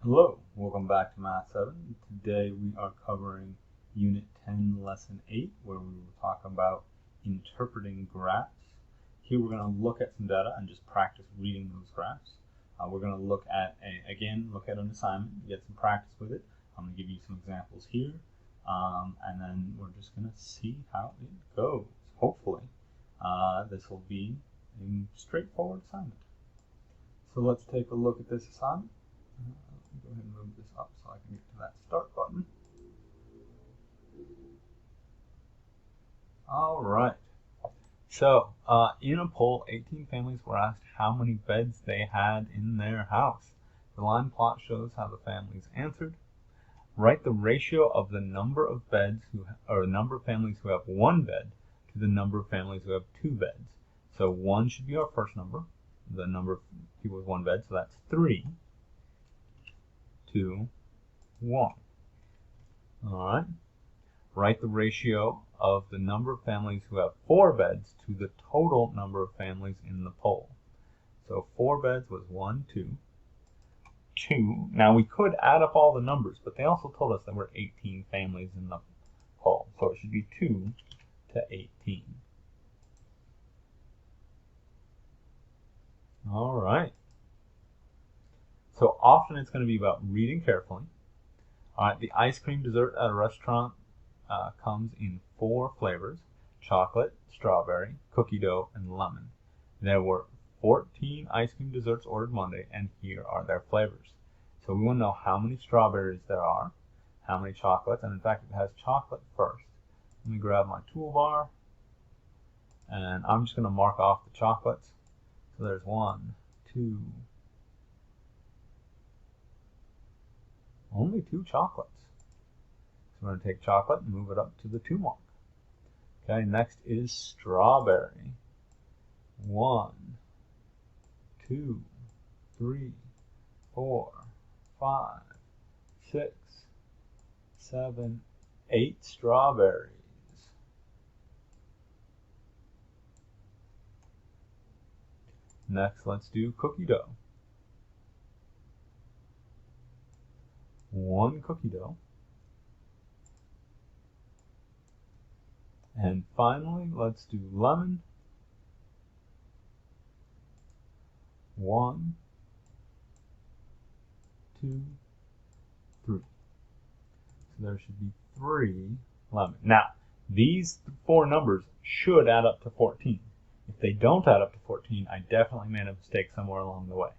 Hello, welcome back to Math 7. Today we are covering Unit 10, Lesson 8, where we will talk about interpreting graphs. Here we're going to look at some data and just practice reading those graphs. We're going to look at, an assignment, get some practice with it. I'm going to give you some examples here, and then we're just going to see how it goes. Hopefully, this will be a straightforward assignment. So let's take a look at this assignment. Go ahead and move this up so I can get to that start button. All right. So in a poll, 18 families were asked how many beds they had in their house. The line plot shows how the families answered. Write the ratio of the number of beds the number of families who have one bed to the number of families who have two beds. So 1 should be our first number, the number of people with one bed, so that's 3. 2, 1. All right. Write the ratio of the number of families who have 4 beds to the total number of families in the poll. So 4 beds was 1, 2, 2. Now we could add up all the numbers, but they also told us there were 18 families in the poll. So it should be 2 to 18. All right. So often it's going to be about reading carefully. All right, the ice cream dessert at a restaurant comes in 4 flavors: chocolate, strawberry, cookie dough, and lemon. There were 14 ice cream desserts ordered Monday, and here are their flavors. So we want to know how many strawberries there are, how many chocolates, and in fact it has chocolate first. Let me grab my toolbar, and I'm just going to mark off the chocolates. So there's 1, 2, only 2 chocolates. So we're going to take chocolate and move it up to the 2 mark. Okay, next is strawberry. 1, 2, 3, 4, 5, 6, 7, 8 strawberries. Next, let's do cookie dough. 1 cookie dough. And finally, let's do lemon. 1, 2, 3. So there should be 3 lemon. Now, these 4 numbers should add up to 14. If they don't add up to 14, I definitely made a mistake somewhere along the way.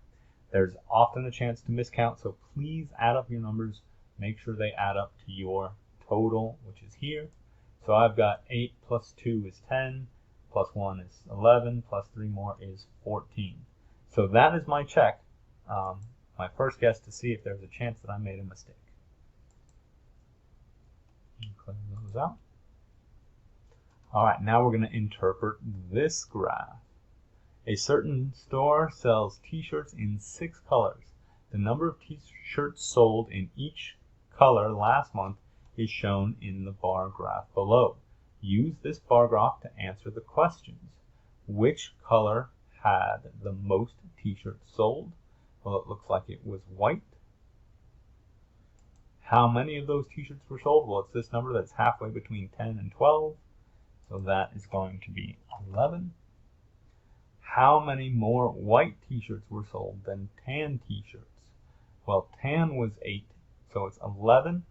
There's often a chance to miscount, so please add up your numbers. Make sure they add up to your total, which is here. So I've got 8 plus 2 is 10, plus 1 is 11, plus 3 more is 14. So that is my check, my first guess to see if there's a chance that I made a mistake. Clear those out. All right, now we're going to interpret this graph. A certain store sells t-shirts in 6 colors. The number of t-shirts sold in each color last month is shown in the bar graph below. Use this bar graph to answer the questions. Which color had the most t-shirts sold? Well, it looks like it was white. How many of those t-shirts were sold? Well, it's this number that's halfway between 10 and 12. So that is going to be 11. How many more white t-shirts were sold than tan t-shirts? Well, tan was 8, so it's 11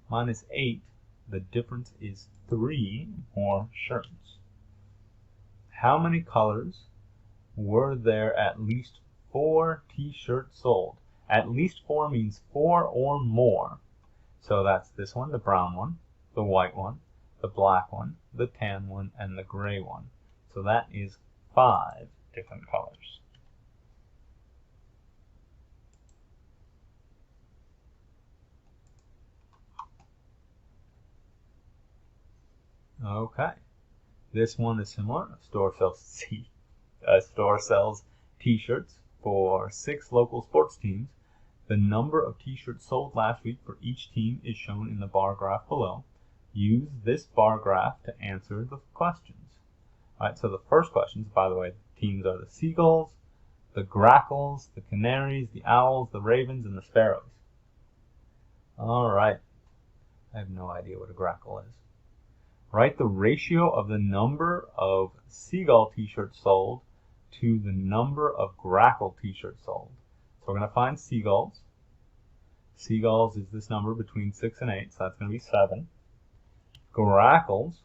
minus 8. The difference is 3 more shirts. How many colors were there at least 4 t-shirts sold? At least 4 means 4 or more. So that's this one, the brown one, the white one, the black one, the tan one, and the gray one. So that is 5 different colors. Okay, this one is similar. A store sells t-shirts for 6 local sports teams. The number of t-shirts sold last week for each team is shown in the bar graph below. Use this bar graph to answer the questions. All right, so the first questions, by the way, teams are the seagulls, the grackles, the canaries, the owls, the ravens, and the sparrows. All right. I have no idea what a grackle is. Write the ratio of the number of seagull t-shirts sold to the number of grackle t-shirts sold. So we're going to find seagulls. Seagulls is this number between 6 and 8, so that's going to be 7. Grackles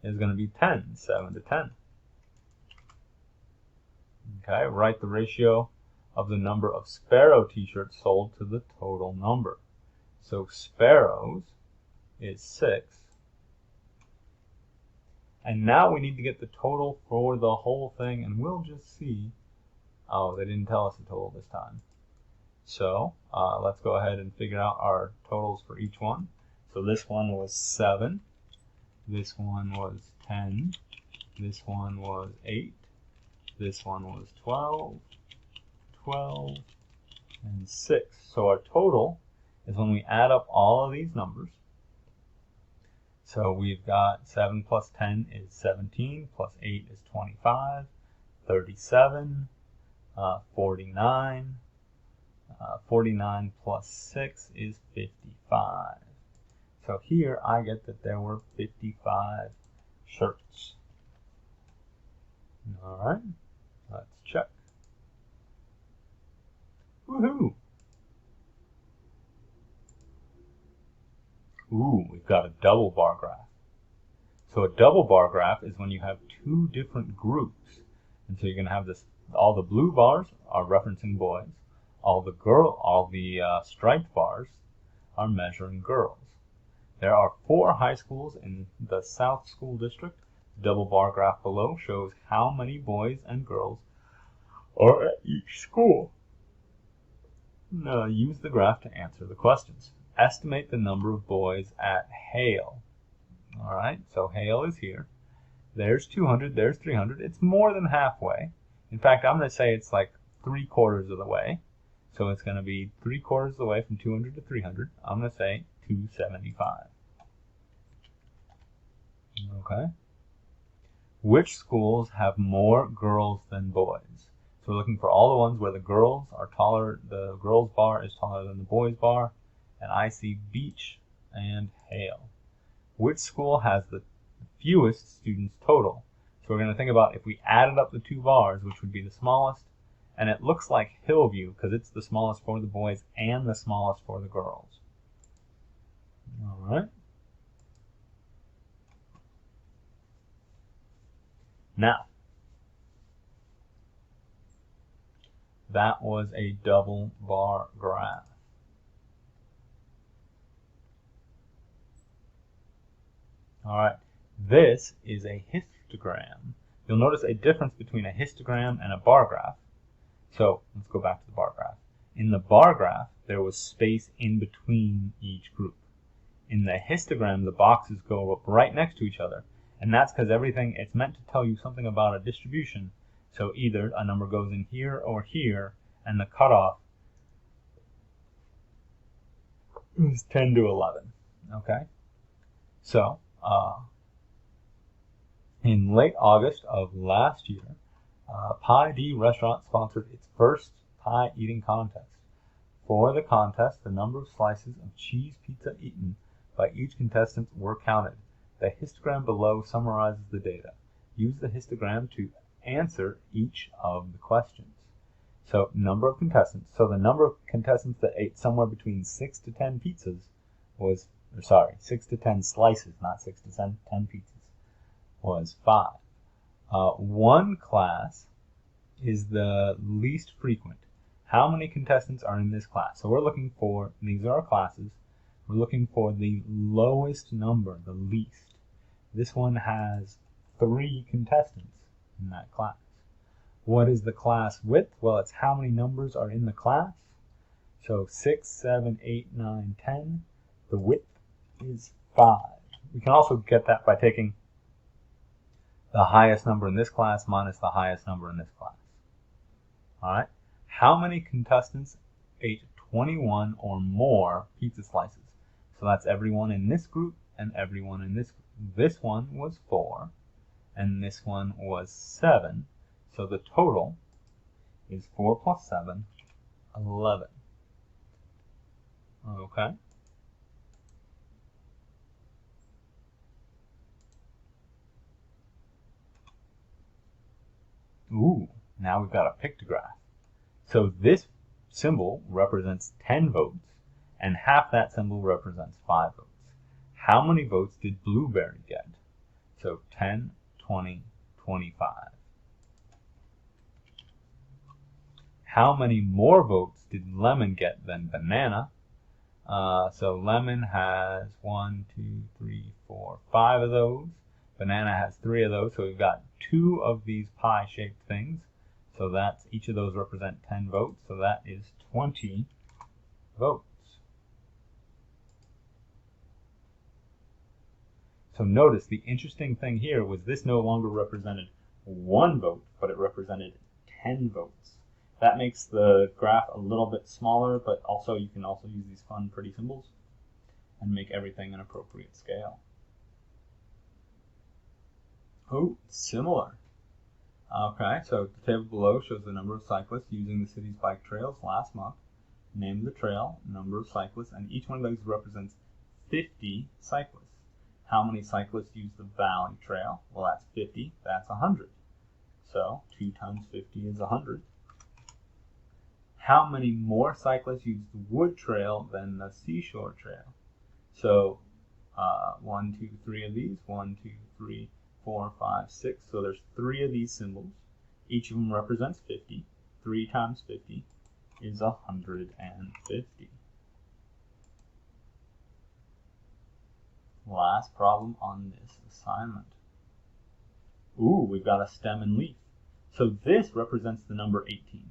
is going to be 10, 7 to 10. Okay, write the ratio of the number of sparrow t-shirts sold to the total number. So sparrows is 6. And now we need to get the total for the whole thing, and we'll just see. Oh, they didn't tell us the total this time. So let's go ahead and figure out our totals for each one. So this one was 7. This one was 10. This one was 8. This one was 12. 12. And 6. So our total is when we add up all of these numbers. So we've got 7 plus 10 is 17, plus 8 is 25, 37, 49, 49 plus 6 is 55. So here I get that there were 55 shirts. All right, let's check. Woohoo! Ooh, we've got a double bar graph. So a double bar graph is when you have two different groups. And so you're going to have this, all the blue bars are referencing boys. All the striped bars are measuring girls. There are 4 high schools in the South School District. The double bar graph below shows how many boys and girls are at each school. Now use the graph to answer the questions. Estimate the number of boys at Hale. All right, so Hale is here. There's 200, there's 300. It's more than halfway. In fact, I'm going to say it's like 3/4 of the way. So it's going to be 3/4 of the way from 200 to 300. I'm going to say 275. Okay. Which schools have more girls than boys? So we're looking for all the ones where the girls are taller, the girls bar is taller than the boys bar. And I see Beach and Hale. Which school has the fewest students total? So we're going to think about if we added up the 2 bars, which would be the smallest, and it looks like Hillview because it's the smallest for the boys and the smallest for the girls. All right. Now, that was a double bar graph. All right, this is a histogram. You'll notice a difference between a histogram and a bar graph. So let's go back to the bar graph. In the bar graph, there was space in between each group. In the histogram, the boxes go up right next to each other, and that's because it's meant to tell you something about a distribution. So either a number goes in here or here, and the cutoff is 10 to 11. Okay, so in late August of last year, Pie D Restaurant sponsored its first pie eating contest. For the contest, the number of slices of cheese pizza eaten by each contestant were counted. The histogram below summarizes the data. Use the histogram to answer each of the questions. So number of contestants. So the number of contestants that ate somewhere between 6 to 10 pizzas was, 6 to 10 slices, not 6 to 10 pizzas, was 5. One class is the least frequent. How many contestants are in this class? So we're looking for, these are our classes, we're looking for the lowest number, the least. This one has 3 contestants in that class. What is the class width? Well, it's how many numbers are in the class. So 6, 7, 8, 9, 10. The width is 5. We can also get that by taking the highest number in this class minus the highest number in this class. All right. How many contestants ate 21 or more pizza slices? So that's everyone in this group and everyone in this group. This one was 4, and this one was 7. So the total is 4 plus 7, 11. Okay. Now we've got a pictograph. So this symbol represents 10 votes, and half that symbol represents 5 votes. How many votes did blueberry get? So 10, 20, 25. How many more votes did lemon get than banana? So lemon has 1, 2, 3, 4, 5 of those. Banana has 3 of those, so we've got 2 of these pie-shaped things. So that's, each of those represent 10 votes, so that is 20 votes. So notice the interesting thing here was this no longer represented 1 vote, but it represented 10 votes. That makes the graph a little bit smaller, but also you can also use these fun, pretty symbols and make everything an appropriate scale. Oh, similar. Okay, so the table below shows the number of cyclists using the city's bike trails last month. Name the trail, number of cyclists, and each one of those represents 50 cyclists. How many cyclists use the Valley Trail? Well, that's 50, that's 100. So 2 times 50 is 100. How many more cyclists use the Wood Trail than the Seashore Trail? So 1, 2, 3 of these. 1, 2, 3, 4, 5, 6. So there's 3 of these symbols. Each of them represents 50. 3 times 50 is 150. Last problem on this assignment. Ooh, we've got a stem and leaf. So this represents the number 18.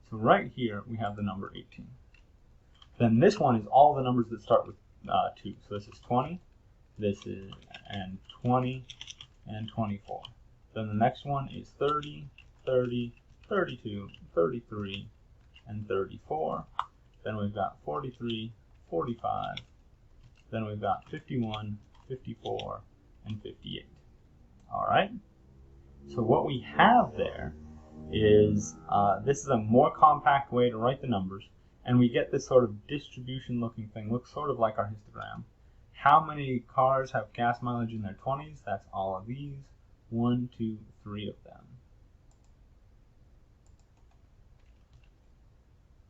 So right here we have the number 18. Then this one is all the numbers that start with 2. So this is 20, this is and 20, and 24. Then the next one is 30, 30, 32, 33, and 34. Then we've got 43, 45. Then we've got 51, 54, and 58. All right? So what we have there is, this is a more compact way to write the numbers, and we get this sort of distribution looking thing. Looks sort of like our histogram. How many cars have gas mileage in their 20s? That's all of these. 1, 2, 3 of them.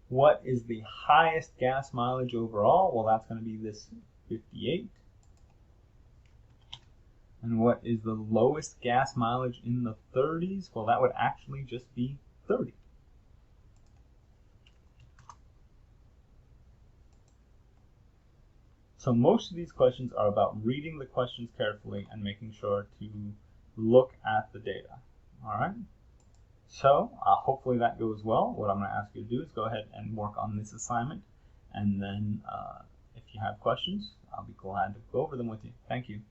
What is the highest gas mileage overall? Well, that's going to be this 58. And what is the lowest gas mileage in the 30s? Well, that would actually just be 30. So most of these questions are about reading the questions carefully and making sure to look at the data. All right? So hopefully that goes well. What I'm going to ask you to do is go ahead and work on this assignment. And then if you have questions, I'll be glad to go over them with you. Thank you.